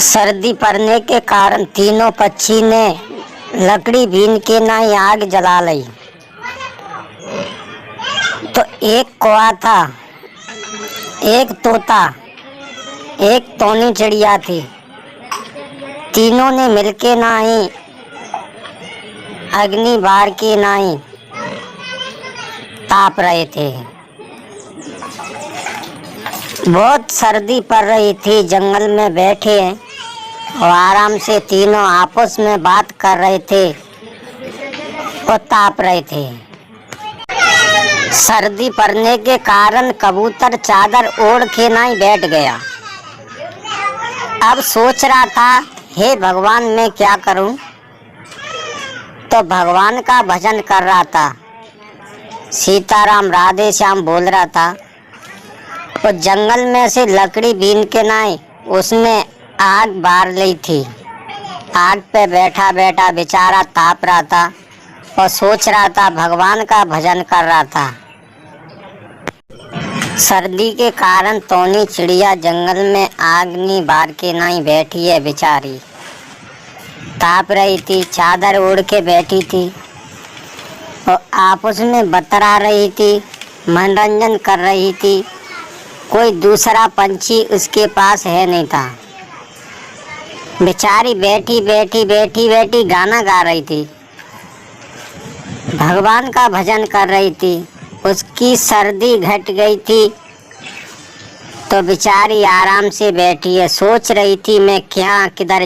सर्दी पड़ने के कारण तीनों पक्षी ने लकड़ी बीन के नहीं आग जला ली। तो एक कौवा था, एक तोता, एक टोनी चिड़िया थी। तीनों ने मिलके नहीं अग्नि बार के नहीं ताप रहे थे। बहुत सर्दी पड़ रही थी। जंगल में बैठे और आराम से तीनों आपस में बात कर रहे थे और ताप रहे थे। सर्दी पड़ने के कारण कबूतर चादर ओढ़ के नहीं बैठ गया। अब सोच रहा था, हे भगवान मैं क्या करूं? तो भगवान का भजन कर रहा था, सीताराम राधे श्याम बोल रहा था। और जंगल में से लकड़ी बीन के नहीं उसने आग बार ली थी। आग पे बैठा बैठा बेचारा ताप रहा था और सोच रहा था, भगवान का भजन कर रहा था। सर्दी के कारण टोनी चिड़िया जंगल में आग नहीं बार के नहीं बैठी है, बेचारी ताप रही थी, चादर ओढ़ के बैठी थी और आपस में बतरा रही थी, मनोरंजन कर रही थी। कोई दूसरा पंछी उसके पास है नहीं था। बेचारी बैठी बैठी बैठी बैठी गाना गा रही थी, भगवान का भजन कर रही थी। उसकी सर्दी घट गई थी तो बेचारी आराम से बैठी है, सोच रही थी मैं क्या किधर